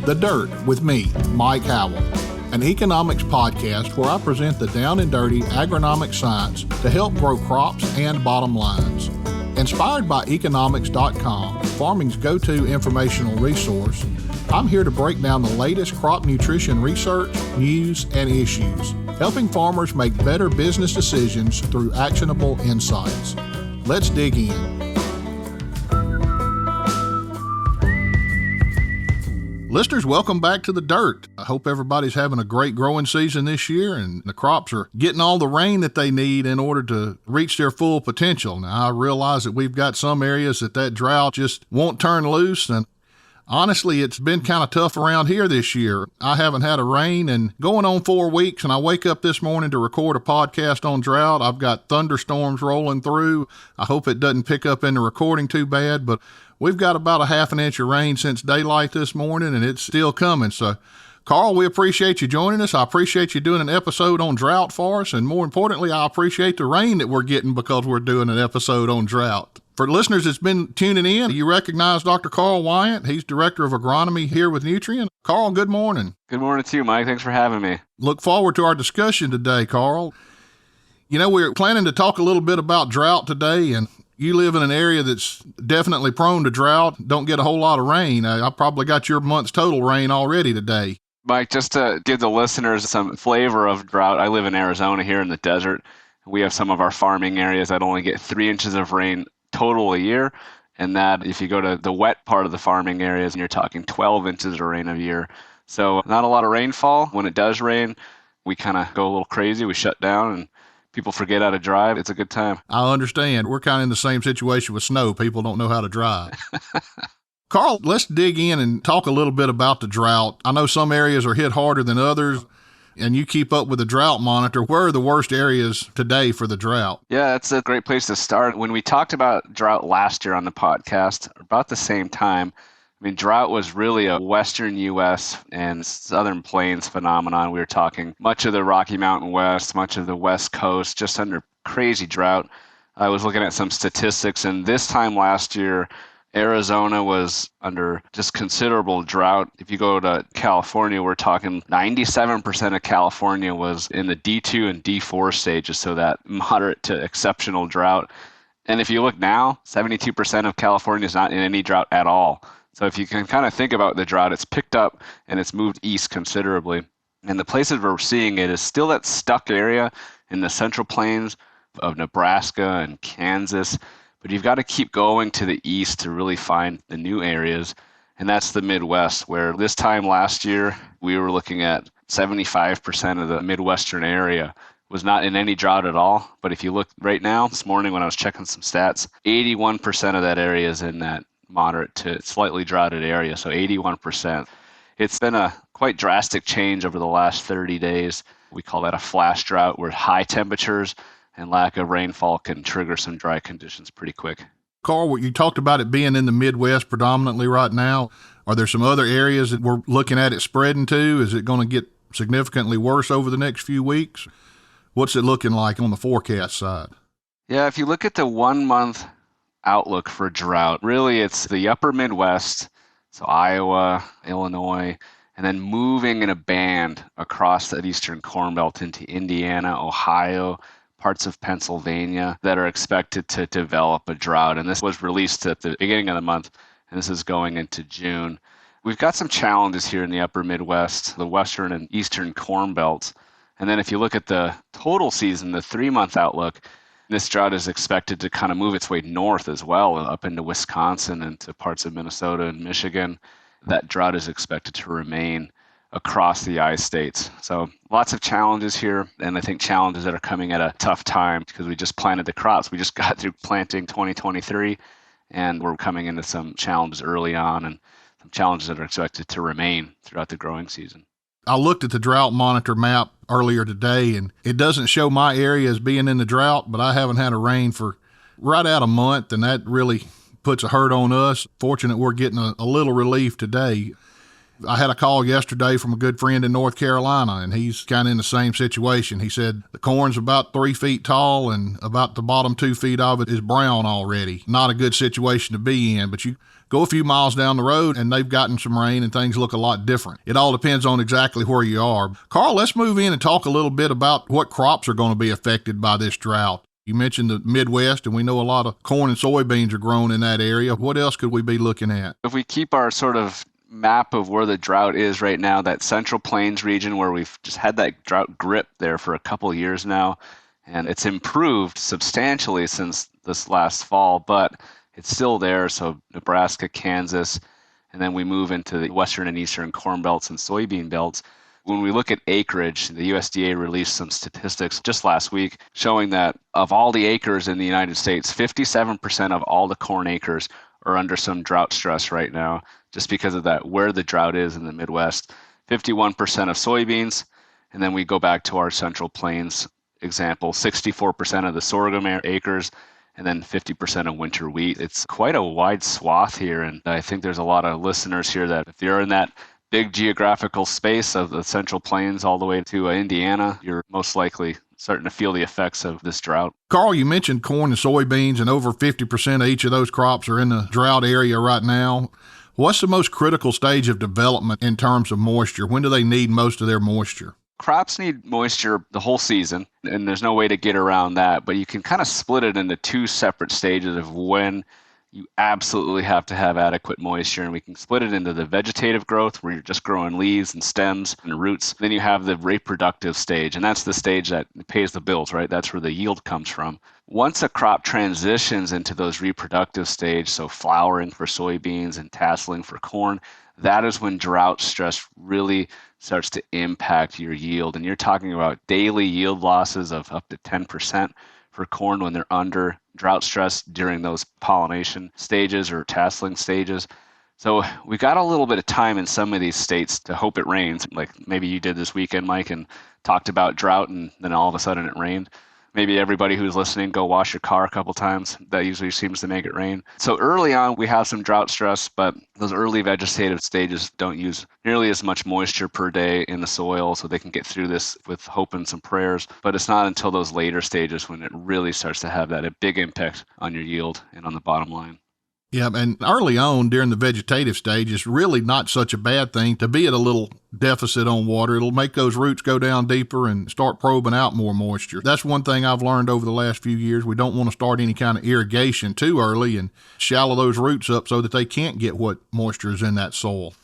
The Dirt with me, Mike Howell, an economics podcast where I present the down and dirty agronomic science to help grow crops and bottom lines. Inspired by eKonomics.com, farming's go-to informational resource, I'm here to break down the latest crop nutrition research, news, and issues, helping farmers make better business decisions through actionable insights. Let's dig in. Listeners, welcome back to The Dirt. I hope everybody's having a great growing season this year and the crops are getting all the rain that they need in order to reach their full potential. Now, I realize that we've got some areas that drought just won't turn loose, and honestly, it's been kind of tough around here this year. I haven't had a rain in going on 4 weeks, and I wake up this morning to record a podcast on drought. I've got thunderstorms rolling through. I hope it doesn't pick up in the recording too bad, but we've got about a half an inch of rain since daylight this morning, and it's still coming. So, Carl, we appreciate you joining us. I appreciate you doing an episode on drought for us, and more importantly, I appreciate the rain that we're getting because we're doing an episode on drought. For listeners that's been tuning in, you recognize Dr. Carl Wyant. He's Director of Agronomy here with Nutrien. Carl, good morning. Good morning to you, Mike. Thanks for having me. Look forward to our discussion today, Carl. You know, we're planning to talk a little bit about drought today, and you live in an area that's definitely prone to drought, don't get a whole lot of rain. I probably got your month's total rain already today. Mike, just to give the listeners some flavor of drought, I live in Arizona here in the desert. We have some of our farming areas that only get 3 inches of rain total a year, and that if you go to the wet part of the farming areas, you're talking 12 inches of rain a year. So not a lot of rainfall. When it does rain, we kind of go a little crazy. We shut down and people forget how to drive. It's a good time. I understand. We're kind of in the same situation with snow. People don't know how to drive. Carl, let's dig in and talk a little bit about the drought. I know some areas are hit harder than others, and you keep up with the drought monitor. Where are the worst areas today for the drought? Yeah, that's a great place to start. When we talked about drought last year on the podcast, about the same time, I mean, drought was really a Western U.S. and Southern Plains phenomenon. We were talking much of the Rocky Mountain West, much of the West Coast, just under crazy drought. I was looking at some statistics, and this time last year, Arizona was under just considerable drought. If you go to California, we're talking 97% of California was in the D2 and D4 stages, so that moderate to exceptional drought. And if you look now, 72% of California is not in any drought at all. So if you can kind of think about the drought, it's picked up and it's moved east considerably. And the places where we're seeing it is still that stuck area in the central plains of Nebraska and Kansas. But you've got to keep going to the east to really find the new areas. And that's the Midwest, where this time last year, we were looking at 75% of the Midwestern area was not in any drought at all. But if you look right now, this morning when I was checking some stats, 81% of that area is in that moderate to slightly droughted area, so 81%. It's been a quite drastic change over the last 30 days. We call that a flash drought, where high temperatures and lack of rainfall can trigger some dry conditions pretty quick. Carl, you talked about it being in the Midwest predominantly right now. Are there some other areas that we're looking at it spreading to? Is it going to get significantly worse over the next few weeks? What's it looking like on the forecast side? Yeah, if you look at the 1 month outlook for drought, really it's the upper Midwest, so Iowa, Illinois, and then moving in a band across the eastern Corn Belt into Indiana, Ohio, parts of Pennsylvania that are expected to develop a drought. And this was released at the beginning of the month, and this is going into June. We've got some challenges here in the upper Midwest, the western and eastern Corn Belts. And then if you look at the total season, the 3 month outlook, this drought is expected to kind of move its way north as well, up into Wisconsin and to parts of Minnesota and Michigan. That drought is expected to remain across the I-states. So lots of challenges here, and I think challenges that are coming at a tough time because we just planted the crops. We just got through planting 2023, and we're coming into some challenges early on and some challenges that are expected to remain throughout the growing season. I looked at the drought monitor map earlier today, and it doesn't show my area as being in the drought, but I haven't had a rain for right at a month, and that really puts a hurt on us. Fortunate we're getting a little relief today. I had a call yesterday from a good friend in North Carolina, and he's kind of in the same situation. He said the corn's about 3 feet tall and about the bottom 2 feet of it is brown already. Not a good situation to be in, but you go a few miles down the road and they've gotten some rain and things look a lot different. It all depends on exactly where you are. Carl, let's move in and talk a little bit about what crops are going to be affected by this drought. You mentioned the Midwest, and we know a lot of corn and soybeans are grown in that area. What else could we be looking at? If we keep our sort of map of where the drought is right now, that Central Plains region where we've just had that drought grip there for a couple of years now, and it's improved substantially since this last fall, but it's still there. So Nebraska, Kansas, and then we move into the western and eastern corn belts and soybean belts. When we look at acreage, the USDA released some statistics just last week showing that of all the acres in the United States, 57% of all the corn acres are under some drought stress right now, just because of that, where the drought is in the Midwest. 51% of soybeans, and then we go back to our Central Plains example, 64% of the sorghum acres, and then 50% of winter wheat. It's quite a wide swath here, and I think there's a lot of listeners here that if you're in that big geographical space of the Central Plains all the way to Indiana, you're most likely starting to feel the effects of this drought. Carl, you mentioned corn and soybeans, and over 50% of each of those crops are in the drought area right now. What's the most critical stage of development in terms of moisture? When do they need most of their moisture? Crops need moisture the whole season, and there's no way to get around that, but you can kind of split it into two separate stages of when you absolutely have to have adequate moisture, and we can split it into the vegetative growth where you're just growing leaves and stems and roots. Then you have the reproductive stage, and that's the stage that pays the bills, right? That's where the yield comes from. Once a crop transitions into those reproductive stage, so flowering for soybeans and tasseling for corn, that is when drought stress really starts to impact your yield. And you're talking about daily yield losses of up to 10% for corn when they're under drought stress during those pollination stages or tasseling stages. So we got a little bit of time in some of these states to hope it rains, like maybe you did this weekend, Mike, and talked about drought and then all of a sudden it rained. Maybe everybody who's listening, go wash your car a couple times. That usually seems to make it rain. So early on, we have some drought stress, but those early vegetative stages don't use nearly as much moisture per day in the soil, so they can get through this with hope and some prayers. But it's not until those later stages when it really starts to have that a big impact on your yield and on the bottom line. Yeah, and early on during the vegetative stage, it's really not such a bad thing to be at a little deficit on water. It'll make those roots go down deeper and start probing out more moisture. That's one thing I've learned over the last few years. We don't want to start any kind of irrigation too early and shallow those roots up so that they can't get what moisture is in that soil.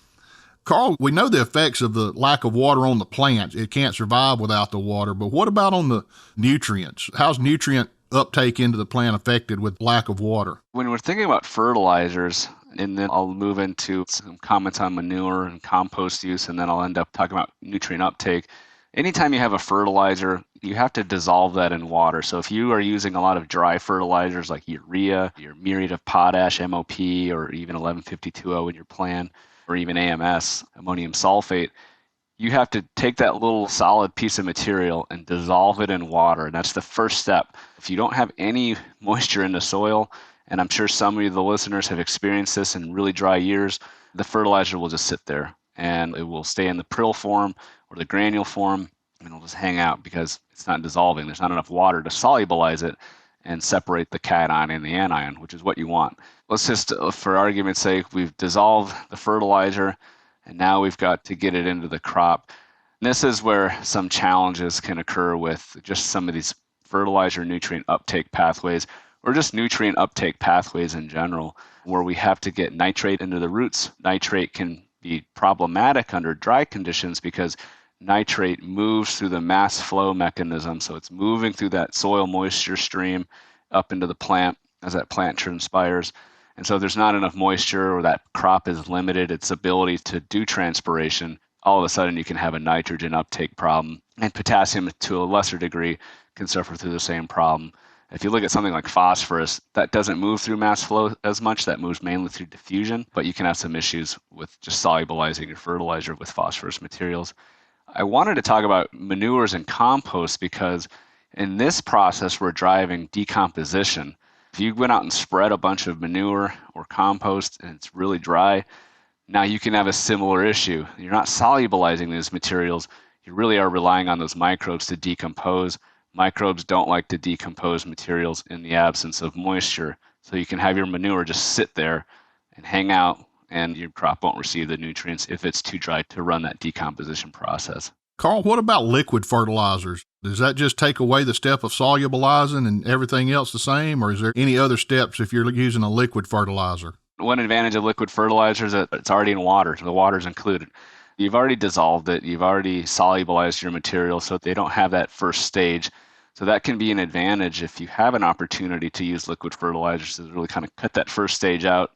Carl, we know the effects of the lack of water on the plants. It can't survive without the water, but what about on the nutrients? How's nutrient uptake into the plant affected with lack of water? When we're thinking about fertilizers, and then I'll move into some comments on manure and compost use, and then I'll end up talking about nutrient uptake. Anytime you have a fertilizer, you have to dissolve that in water. So if you are using a lot of dry fertilizers like urea, your muriate of potash, MOP, or even 1152O in your plan, or even AMS, ammonium sulfate, you have to take that little solid piece of material and dissolve it in water. And that's the first step. If you don't have any moisture in the soil, and I'm sure some of the listeners have experienced this in really dry years, the fertilizer will just sit there and it will stay in the prill form or the granule form, and it'll just hang out because it's not dissolving. There's not enough water to solubilize it and separate the cation and the anion, which is what you want. Let's just, for argument's sake, we've dissolved the fertilizer, and now we've got to get it into the crop. And this is where some challenges can occur with just some of these fertilizer nutrient uptake pathways, or just nutrient uptake pathways in general, where we have to get nitrate into the roots. Nitrate can be problematic under dry conditions because nitrate moves through the mass flow mechanism. So it's moving through that soil moisture stream up into the plant as that plant transpires. And so there's not enough moisture, or that crop is limited its ability to do transpiration. All of a sudden you can have a nitrogen uptake problem, and potassium to a lesser degree can suffer through the same problem. If you look at something like phosphorus, that doesn't move through mass flow as much. That moves mainly through diffusion, but you can have some issues with just solubilizing your fertilizer with phosphorus materials. I wanted to talk about manures and compost because in this process we're driving decomposition. If you went out and spread a bunch of manure or compost and it's really dry, Now you can have a similar issue. You're not solubilizing these materials. You really are relying on those microbes to decompose. Microbes don't like to decompose materials in the absence of moisture. So you can have your manure just sit there and hang out, and your crop won't receive the nutrients if it's too dry to run that decomposition process. Carl, what about liquid fertilizers? Does that just take away the step of solubilizing and everything else the same, or is there any other steps if you're using a liquid fertilizer? One advantage of liquid fertilizer is that it's already in water. The water's included. You've already dissolved it. You've already solubilized your material, so they don't have that first stage. So that can be an advantage if you have an opportunity to use liquid fertilizers to really kind of cut that first stage out,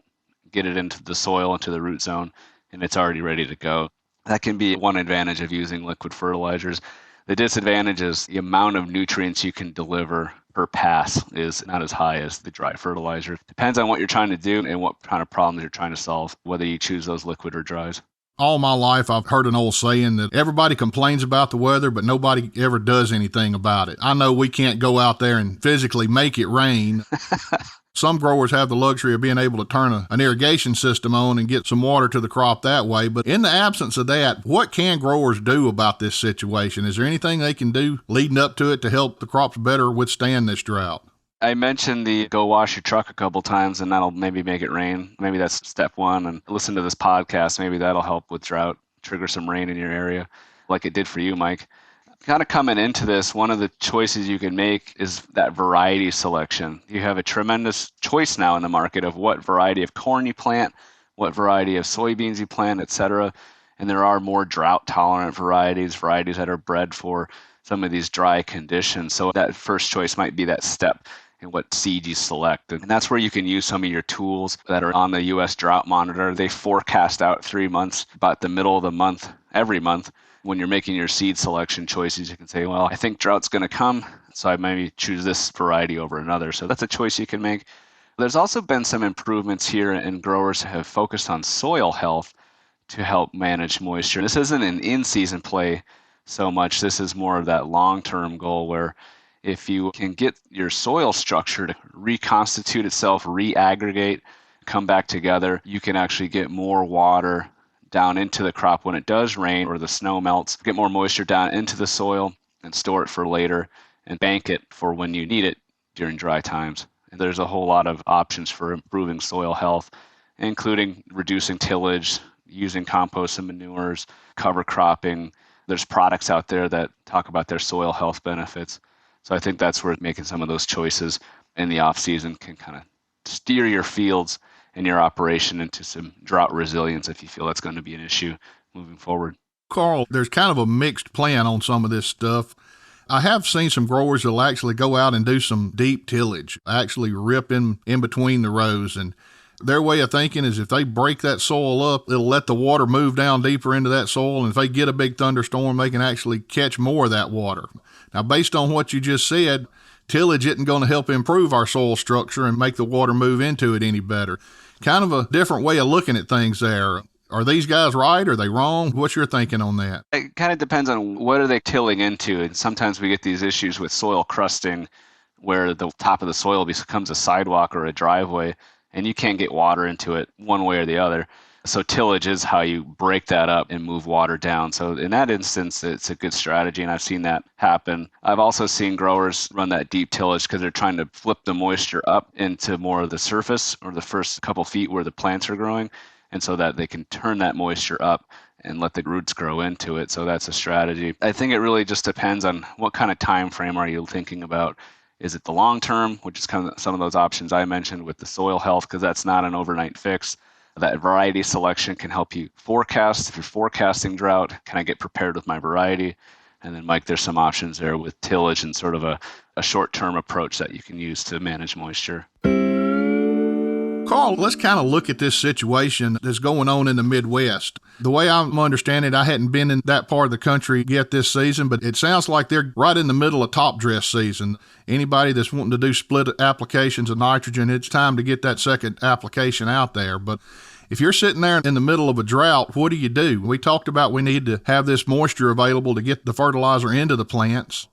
get it into the soil, into the root zone, and it's already ready to go. That can be one advantage of using liquid fertilizers. The disadvantage is the amount of nutrients you can deliver per pass is not as high as the dry fertilizer. Depends on what you're trying to do and what kind of problems you're trying to solve, whether you choose those liquid or dries. All my life, I've heard an old saying that everybody complains about the weather, but nobody ever does anything about it. I know we can't go out there and physically make it rain. Some growers have the luxury of being able to turn an irrigation system on and get some water to the crop that way. But in the absence of that, what can growers do about this situation? Is there anything they can do leading up to it to help the crops better withstand this drought? I mentioned the go wash your truck a couple times, and that'll maybe make it rain. Maybe that's step one. And listen to this podcast. Maybe that'll help with drought, trigger some rain in your area like it did for you, Mike. Kind of coming into this, one of the choices you can make is that variety selection. You have a tremendous choice now in the market of what variety of corn you plant, what variety of soybeans you plant, etc. And there are more drought tolerant varieties that are bred for some of these dry conditions. So that first choice might be that step in what seed you select. And that's where you can use some of your tools that are on the U.S. Drought Monitor. They forecast out 3 months, about the middle of the month, every month. When you're making your seed selection choices, you can say, well, I think drought's going to come, so I maybe choose this variety over another. So that's a choice you can make. There's also been some improvements here, and growers have focused on soil health to help manage moisture. This isn't an in-season play so much. This is more of that long-term goal where if you can get your soil structure to reconstitute itself, re-aggregate, come back together, you can actually get more water down into the crop when it does rain or the snow melts, get more moisture down into the soil and store it for later and bank it for when you need it during dry times. And there's a whole lot of options for improving soil health, including reducing tillage, using compost and manures, cover cropping. There's products out there that talk about their soil health benefits. So I think that's where making some of those choices in the off season can kind of steer your fields and your operation into some drought resilience if you feel that's going to be an issue moving forward. Carl, there's kind of a mixed plan on some of this stuff. I have seen some growers that'll actually go out and do some deep tillage, actually rip in between the rows. And their way of thinking is if they break that soil up, it'll let the water move down deeper into that soil. And if they get a big thunderstorm, they can actually catch more of that water. Now, based on what you just said, tillage isn't going to help improve our soil structure and make the water move into it any better. Kind of a different way of looking at things there. Are these guys right? Are they wrong? What's your thinking on that? It kind of depends on what are they tilling into. And sometimes we get these issues with soil crusting where the top of the soil becomes a sidewalk or a driveway and you can't get water into it one way or the other. So tillage is how you break that up and move water down. So in that instance, it's a good strategy, and I've seen that happen. I've also seen growers run that deep tillage because they're trying to flip the moisture up into more of the surface or the first couple feet where the plants are growing, and so that they can turn that moisture up and let the roots grow into it. So that's a strategy. I think it really just depends on what kind of time frame are you thinking about. Is it the long term, which is kind of some of those options I mentioned with the soil health, because that's not an overnight fix. That variety selection can help you forecast. If you're forecasting drought, can I get prepared with my variety? And then, Mike, there's some options there with tillage and sort of a short-term approach that you can use to manage moisture. Carl, let's kind of look at this situation that's going on in the Midwest. The way I'm understanding it, I hadn't been in that part of the country yet this season, but it sounds like they're right in the middle of top dress season. Anybody that's wanting to do split applications of nitrogen, it's time to get that second application out there. But if you're sitting there in the middle of a drought, what do? We talked about we need to have this moisture available to get the fertilizer into the plants.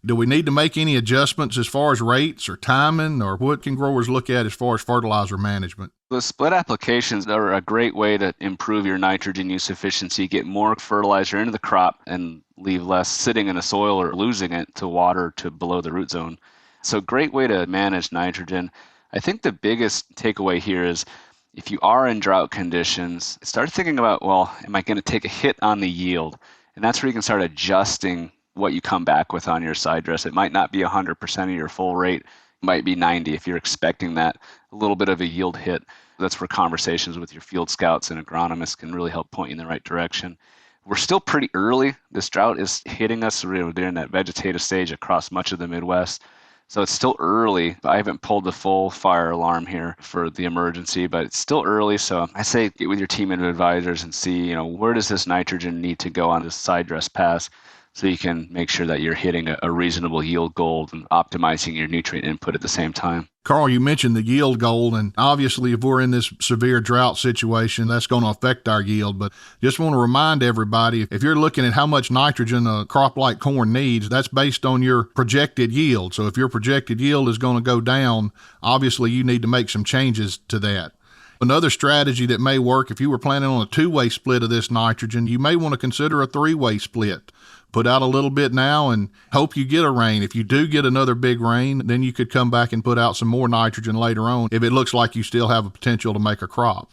Do we need to make any adjustments as far as rates or timing, or what can growers look at as far as fertilizer management? The split applications are a great way to improve your nitrogen use efficiency, get more fertilizer into the crop, and leave less sitting in the soil or losing it to water to below the root zone. So, great way to manage nitrogen. I think the biggest takeaway here is if you are in drought conditions, start thinking about, well, am I going to take a hit on the yield? And that's where you can start adjusting what you come back with on your side dress. It might not be 100% of your full rate, it might be 90 if you're expecting that a little bit of a yield hit. That's where conversations with your field scouts and agronomists can really help point you in the right direction. We're still pretty early. This drought is hitting us during that vegetative stage across much of the Midwest. So it's still early. I haven't pulled the full fire alarm here for the emergency, but it's still early. So I say get with your team of advisors and see, where does this nitrogen need to go on this side dress pass so you can make sure that you're hitting a reasonable yield goal and optimizing your nutrient input at the same time. Carl, you mentioned the yield goal, and obviously if we're in this severe drought situation, that's going to affect our yield. But just want to remind everybody, if you're looking at how much nitrogen a crop like corn needs, that's based on your projected yield. So if your projected yield is going to go down, obviously you need to make some changes to that. Another strategy that may work, if you were planning on a two-way split of this nitrogen, you may want to consider a three-way split. Put out a little bit now and hope you get a rain. If you do get another big rain, then you could come back and put out some more nitrogen later on if it looks like you still have a potential to make a crop.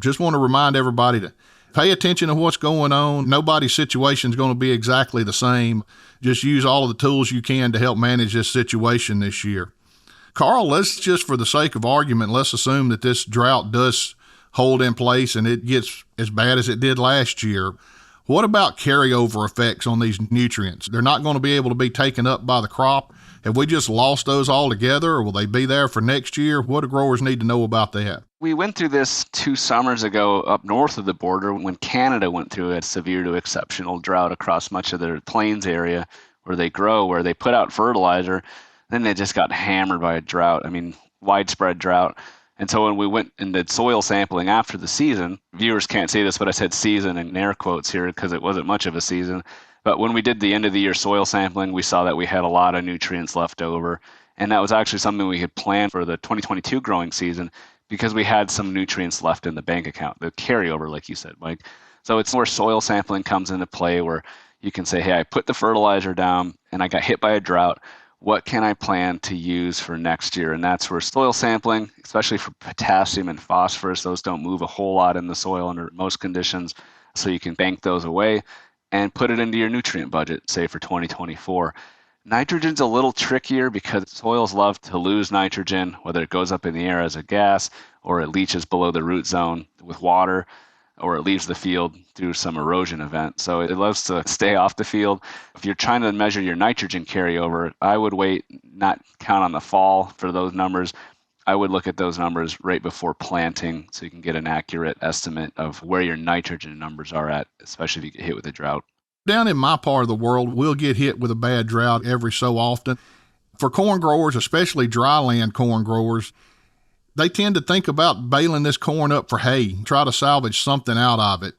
Just want to remind everybody to pay attention to what's going on. Nobody's situation is going to be exactly the same. Just use all of the tools you can to help manage this situation this year. Carl, let's just, for the sake of argument, let's assume that this drought does hold in place and it gets as bad as it did last year. What about carryover effects on these nutrients? They're not going to be able to be taken up by the crop. Have we just lost those altogether, or will they be there for next year? What do growers need to know about that? We went through this 2 summers ago up north of the border when Canada went through a severe to exceptional drought across much of their plains area where they grow, where they put out fertilizer. Then they just got hammered by a drought. Widespread drought. And so when we went and did soil sampling after the season, viewers can't see this, but I said season in air quotes here because it wasn't much of a season. But when we did the end of the year soil sampling, we saw that we had a lot of nutrients left over. And that was actually something we had planned for the 2022 growing season because we had some nutrients left in the bank account, the carryover, like you said, Mike. So it's where soil sampling comes into play, where you can say, hey, I put the fertilizer down and I got hit by a drought. What can I plan to use for next year? And that's where soil sampling, especially for potassium and phosphorus, those don't move a whole lot in the soil under most conditions. So you can bank those away and put it into your nutrient budget, say for 2024. Nitrogen's a little trickier because soils love to lose nitrogen, whether it goes up in the air as a gas or it leaches below the root zone with water, or it leaves the field through some erosion event. So it loves to stay off the field. If you're trying to measure your nitrogen carryover, I would wait, not count on the fall for those numbers. I would look at those numbers right before planting so you can get an accurate estimate of where your nitrogen numbers are at, especially if you get hit with a drought. Down in my part of the world, we'll get hit with a bad drought every so often. For corn growers, especially dryland corn growers, they tend to think about baling this corn up for hay, try to salvage something out of it.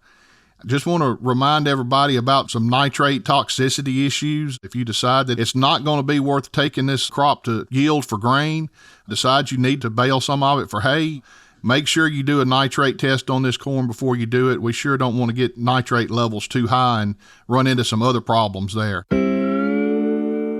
I just want to remind everybody about some nitrate toxicity issues. If you decide that it's not going to be worth taking this crop to yield for grain, decide you need to bale some of it for hay, make sure you do a nitrate test on this corn before you do it. We sure don't want to get nitrate levels too high and run into some other problems there.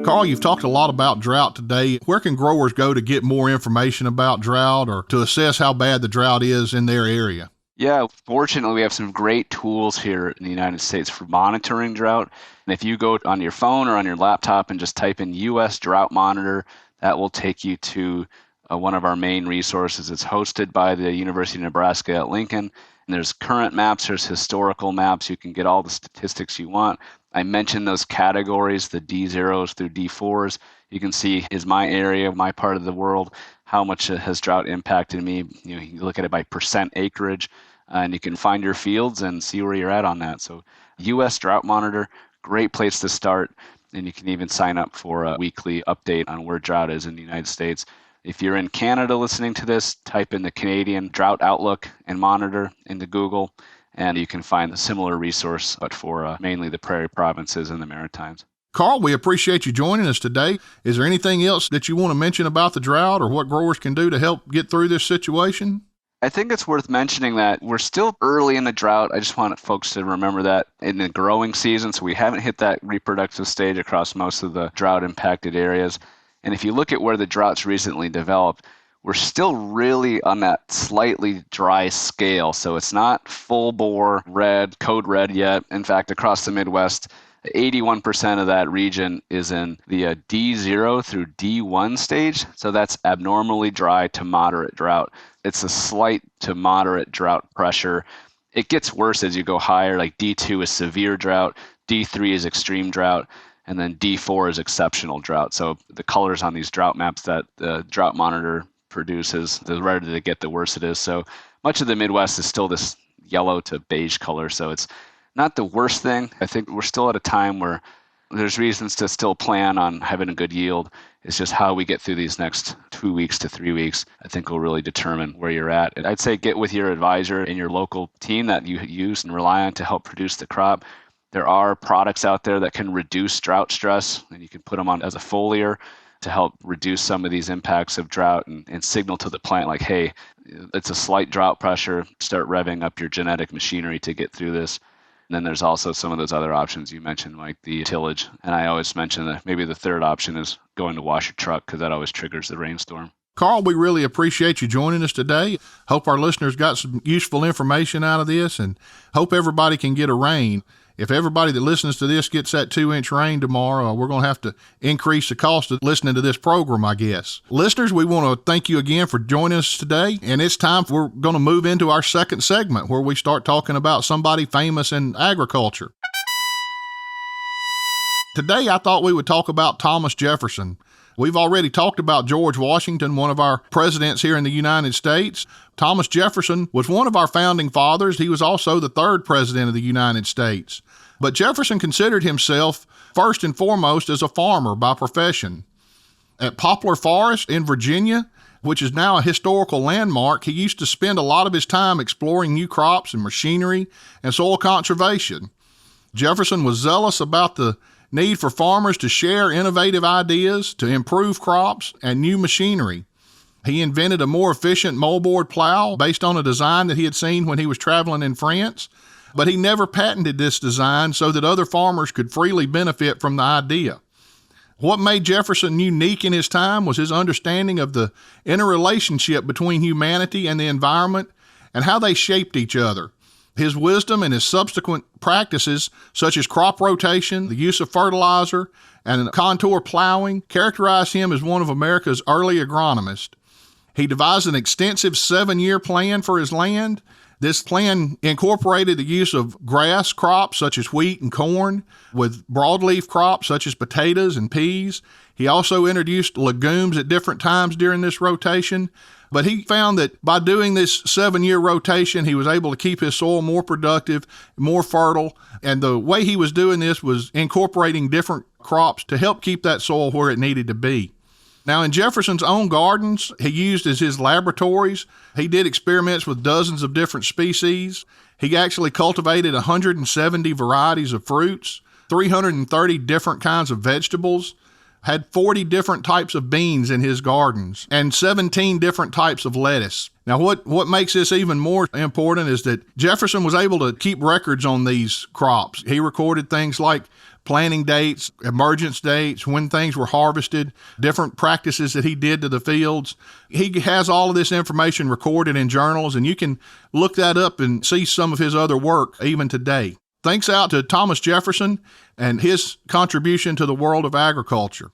Carl, you've talked a lot about drought today. Where can growers go to get more information about drought or to assess how bad the drought is in their area? Yeah, fortunately, we have some great tools here in the United States for monitoring drought. And if you go on your phone or on your laptop and just type in U.S. Drought Monitor, that will take you to one of our main resources. It's hosted by the University of Nebraska at Lincoln. And there's current maps, there's historical maps. You can get all the statistics you want. I mentioned those categories, the D0s through D4s. You can see, is my area, my part of the world, how much has drought impacted me? You can look at it by percent acreage, and you can find your fields and see where you're at on that. So U.S. Drought Monitor, great place to start. And you can even sign up for a weekly update on where drought is in the United States. If you're in Canada listening to this, type in the Canadian Drought Outlook and Monitor into Google, and you can find a similar resource, but for mainly the prairie provinces and the Maritimes. Carl, we appreciate you joining us today. Is there anything else that you want to mention about the drought or what growers can do to help get through this situation? I think it's worth mentioning that we're still early in the drought. I just want folks to remember that in the growing season, so we haven't hit that reproductive stage across most of the drought-impacted areas. And if you look at where the drought's recently developed, we're still really on that slightly dry scale. So it's not full bore red, code red yet. In fact, across the Midwest, 81% of that region is in the D0 through D1 stage. So that's abnormally dry to moderate drought. It's a slight to moderate drought pressure. It gets worse as you go higher, like D2 is severe drought, D3 is extreme drought, and then D4 is exceptional drought. So the colors on these drought maps that the drought monitor produces, the redder they get, the worse it is. So much of the Midwest is still this yellow to beige color. So it's not the worst thing. I think we're still at a time where there's reasons to still plan on having a good yield. It's just how we get through these next 2 weeks to 3 weeks, I think will really determine where you're at. And I'd say get with your advisor and your local team that you use and rely on to help produce the crop. There are products out there that can reduce drought stress, and you can put them on as a foliar to help reduce some of these impacts of drought and signal to the plant like, hey, it's a slight drought pressure, start revving up your genetic machinery to get through this. And then there's also some of those other options you mentioned, like the tillage. And I always mention that maybe the third option is going to wash your truck because that always triggers the rainstorm. Carl, we really appreciate you joining us today. Hope our listeners got some useful information out of this and hope everybody can get a rain. If everybody that listens to this gets that 2-inch rain tomorrow, we're going to have to increase the cost of listening to this program, I guess. Listeners, we want to thank you again for joining us today. And it's time we're going to move into our second segment where we start talking about somebody famous in agriculture. Today, I thought we would talk about Thomas Jefferson. We've already talked about George Washington, one of our presidents here in the United States. Thomas Jefferson was one of our founding fathers. He was also the third president of the United States. But Jefferson considered himself first and foremost as a farmer by profession. At Poplar Forest in Virginia, which is now a historical landmark, he used to spend a lot of his time exploring new crops and machinery and soil conservation. Jefferson was zealous about the need for farmers to share innovative ideas to improve crops and new machinery. He invented a more efficient moldboard plow based on a design that he had seen when he was traveling in France, but he never patented this design so that other farmers could freely benefit from the idea. What made Jefferson unique in his time was his understanding of the interrelationship between humanity and the environment and how they shaped each other. His wisdom and his subsequent practices, such as crop rotation, the use of fertilizer, and contour plowing, characterized him as one of America's early agronomists. He devised an extensive 7-year plan for his land. This plan incorporated the use of grass crops such as wheat and corn, with broadleaf crops such as potatoes and peas. He also introduced legumes at different times during this rotation. But he found that by doing this 7-year rotation, he was able to keep his soil more productive, more fertile. And the way he was doing this was incorporating different crops to help keep that soil where it needed to be. Now, in Jefferson's own gardens, he used as his laboratories. He did experiments with dozens of different species. He actually cultivated 170 varieties of fruits, 330 different kinds of vegetables, had 40 different types of beans in his gardens, and 17 different types of lettuce. Now, what makes this even more important is that Jefferson was able to keep records on these crops. He recorded things like planting dates, emergence dates, when things were harvested, different practices that he did to the fields. He has all of this information recorded in journals, and you can look that up and see some of his other work even today. Thanks out to Thomas Jefferson and his contribution to the world of agriculture.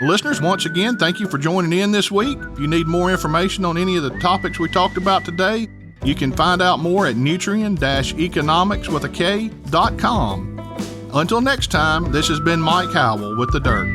Listeners, once again, thank you for joining in this week. If you need more information on any of the topics we talked about today, you can find out more at Nutrien-eKonomics.com. Until next time, this has been Mike Howell with The Dirt.